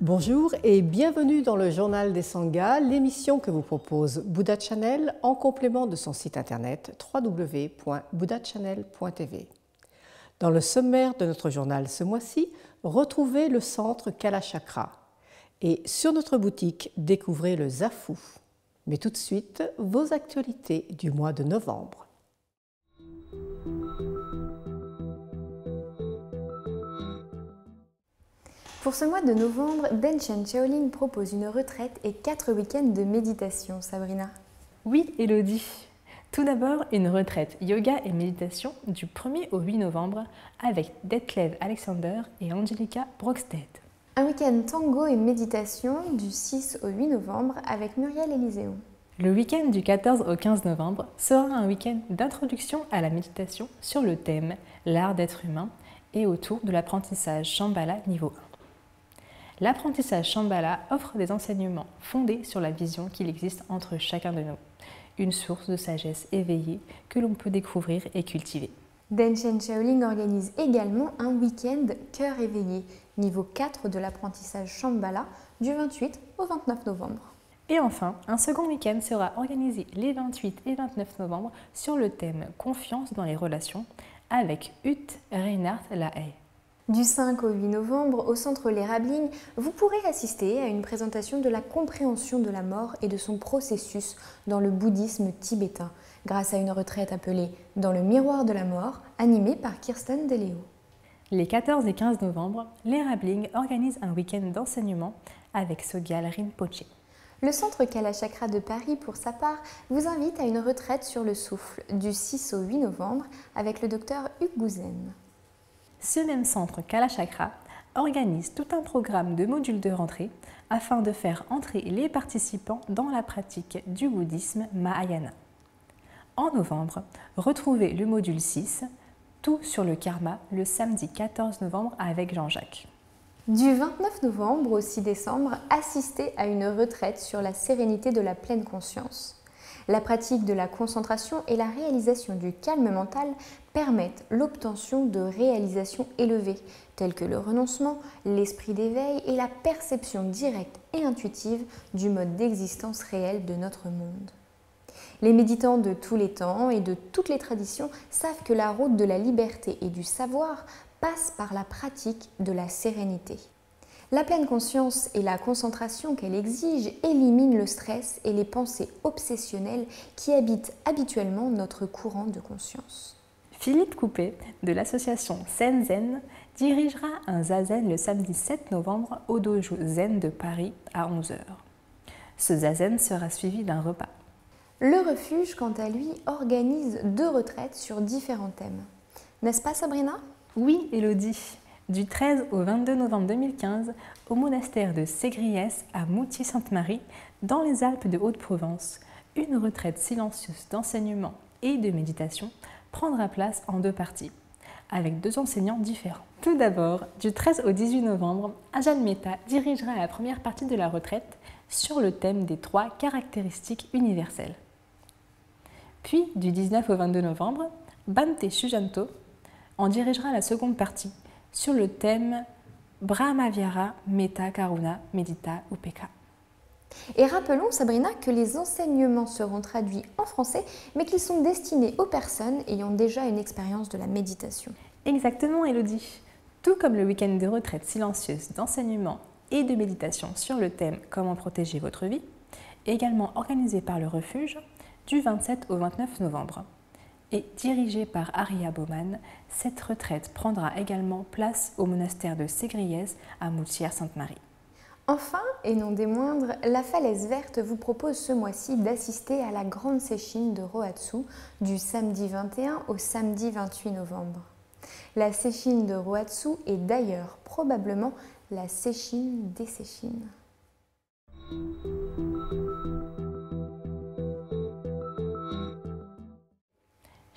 Bonjour et bienvenue dans le Journal des Sanghas, l'émission que vous propose Buddha Channel en complément de son site internet www.buddhachannel.tv. Dans le sommaire de notre journal ce mois-ci, retrouvez le centre Kalachakra et sur notre boutique, découvrez le Zafu. Mais tout de suite, vos actualités du mois de novembre. Pour ce mois de novembre, Denshin Shaolin propose une retraite et 4 week-ends de méditation, Sabrina. Oui, Elodie. Tout d'abord, une retraite yoga et méditation du 1er au 8 novembre avec Detlev Alexander et Angelica Brockstedt. Un week-end tango et méditation du 6 au 8 novembre avec Muriel Élyséon. Le week-end du 14 au 15 novembre sera un week-end d'introduction à la méditation sur le thème « L'art d'être humain » et autour de l'apprentissage Shambhala niveau 1. L'apprentissage Shambhala offre des enseignements fondés sur la vision qu'il existe entre chacun de nous, une source de sagesse éveillée que l'on peut découvrir et cultiver. Denshin Shaolin organise également un week-end cœur éveillé, niveau 4 de l'apprentissage Shambhala, du 28 au 29 novembre. Et enfin, un second week-end sera organisé les 28 et 29 novembre sur le thème Confiance dans les relations avec Ute Reinhardt Lahaye. Du 5 au 8 novembre, au centre Les Rablings, vous pourrez assister à une présentation de la compréhension de la mort et de son processus dans le bouddhisme tibétain, grâce à une retraite appelée « Dans le miroir de la mort », animée par Kirsten Deleo. Les 14 et 15 novembre, Les Rablings organise un week-end d'enseignement avec Sogyal Rinpoche. Le centre Kalachakra de Paris, pour sa part, vous invite à une retraite sur le souffle du 6 au 8 novembre avec le docteur Hugues Gouzen. Ce même centre Kalachakra organise tout un programme de modules de rentrée afin de faire entrer les participants dans la pratique du bouddhisme Mahayana. En novembre, retrouvez le module 6, Tout sur le karma, le samedi 14 novembre avec Jean-Jacques. Du 29 novembre au 6 décembre, assistez à une retraite sur la sérénité de la pleine conscience. La pratique de la concentration et la réalisation du calme mental permettent l'obtention de réalisations élevées, telles que le renoncement, l'esprit d'éveil et la perception directe et intuitive du mode d'existence réel de notre monde. Les méditants de tous les temps et de toutes les traditions savent que la route de la liberté et du savoir passe par la pratique de la sérénité. La pleine conscience et la concentration qu'elle exige éliminent le stress et les pensées obsessionnelles qui habitent habituellement notre courant de conscience. Philippe Coupet de l'association Zen dirigera un zazen le samedi 7 novembre au dojo Zen de Paris à 11 h. Ce zazen sera suivi d'un repas. Le refuge, quant à lui, organise 2 retraites sur différents thèmes. N'est-ce pas, Sabrina ? Oui, Elodie. Du 13 au 22 novembre 2015, au monastère de Ségriès à Moutier-Sainte-Marie, dans les Alpes de Haute-Provence, une retraite silencieuse d'enseignement et de méditation prendra place en 2 parties, avec 2 enseignants différents. Tout d'abord, du 13 au 18 novembre, Ajahn Mehta dirigera la première partie de la retraite sur le thème des 3 caractéristiques universelles. Puis, du 19 au 22 novembre, Bhante Sujanto en dirigera la seconde partie, sur le thème Brahmaviara, Metta, Karuna, Medita, Upeka. Et rappelons, Sabrina, que les enseignements seront traduits en français, mais qu'ils sont destinés aux personnes ayant déjà une expérience de la méditation. Exactement, Elodie. Tout comme le week-end de retraite silencieuse d'enseignement et de méditation sur le thème Comment protéger votre vie, également organisé par le refuge du 27 au 29 novembre. Et dirigée par Arya Baumann, cette retraite prendra également place au monastère de Ségriès à Moutier-Sainte-Marie. Enfin, et non des moindres, la Falaise Verte vous propose ce mois-ci d'assister à la grande séchine de Rohatsu du samedi 21 au samedi 28 novembre. La séchine de Rohatsu est d'ailleurs probablement la séchine des séchines.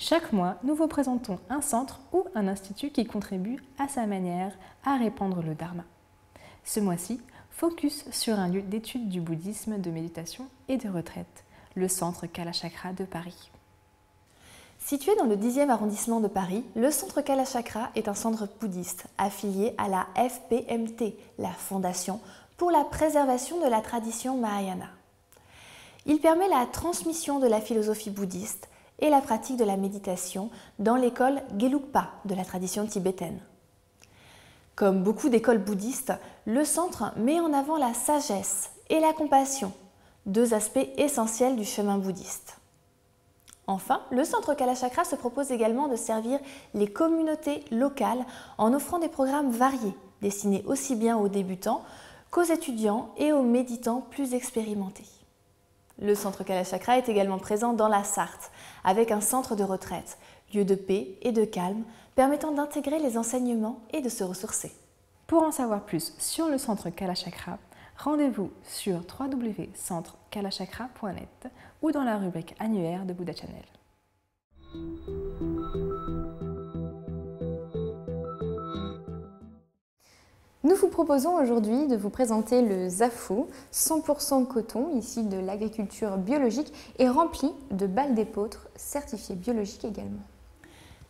Chaque mois, nous vous présentons un centre ou un institut qui contribue à sa manière à répandre le Dharma. Ce mois-ci, focus sur un lieu d'étude du bouddhisme, de méditation et de retraite, le centre Kalachakra de Paris. Situé dans le 10e arrondissement de Paris, le centre Kalachakra est un centre bouddhiste affilié à la FPMT, la Fondation pour la préservation de la tradition Mahayana. Il permet la transmission de la philosophie bouddhiste et la pratique de la méditation dans l'école Gelugpa de la tradition tibétaine. Comme beaucoup d'écoles bouddhistes, le centre met en avant la sagesse et la compassion, deux aspects essentiels du chemin bouddhiste. Enfin, le centre Kalachakra se propose également de servir les communautés locales en offrant des programmes variés, destinés aussi bien aux débutants qu'aux étudiants et aux méditants plus expérimentés. Le centre Kalachakra est également présent dans la Sarthe, avec un centre de retraite, lieu de paix et de calme, permettant d'intégrer les enseignements et de se ressourcer. Pour en savoir plus sur le centre Kalachakra, rendez-vous sur www.centrekalachakra.net ou dans la rubrique annuaire de Buddha Channel. Nous vous proposons aujourd'hui de vous présenter le zafu, 100% coton issu de l'agriculture biologique et rempli de balles d'épeautre certifiées biologiques également.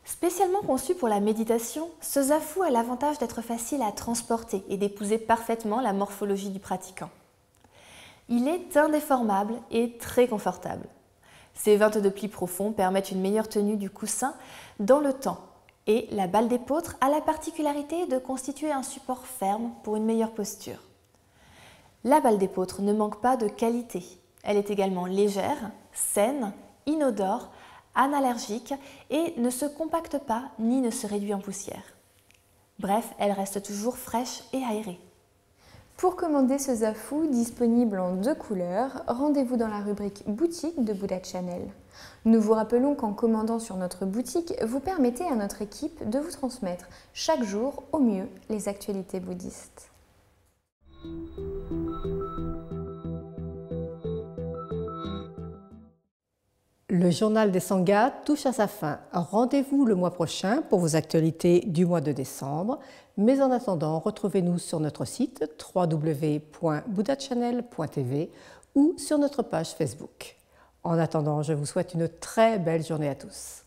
Spécialement conçu pour la méditation, ce zafu a l'avantage d'être facile à transporter et d'épouser parfaitement la morphologie du pratiquant. Il est indéformable et très confortable. Ses 22 plis profonds permettent une meilleure tenue du coussin dans le temps et la balle d'épeautre a la particularité de constituer un support ferme pour une meilleure posture. La balle d'épeautre ne manque pas de qualité. Elle est également légère, saine, inodore, analergique et ne se compacte pas ni ne se réduit en poussière. Bref, elle reste toujours fraîche et aérée. Pour commander ce zafu disponible en 2 couleurs, rendez-vous dans la rubrique boutique de Buddha Channel. Nous vous rappelons qu'en commandant sur notre boutique, vous permettez à notre équipe de vous transmettre chaque jour au mieux les actualités bouddhistes. Le journal des Sanghas touche à sa fin. Rendez-vous le mois prochain pour vos actualités du mois de décembre. Mais en attendant, retrouvez-nous sur notre site www.buddhachannel.tv ou sur notre page Facebook. En attendant, je vous souhaite une très belle journée à tous.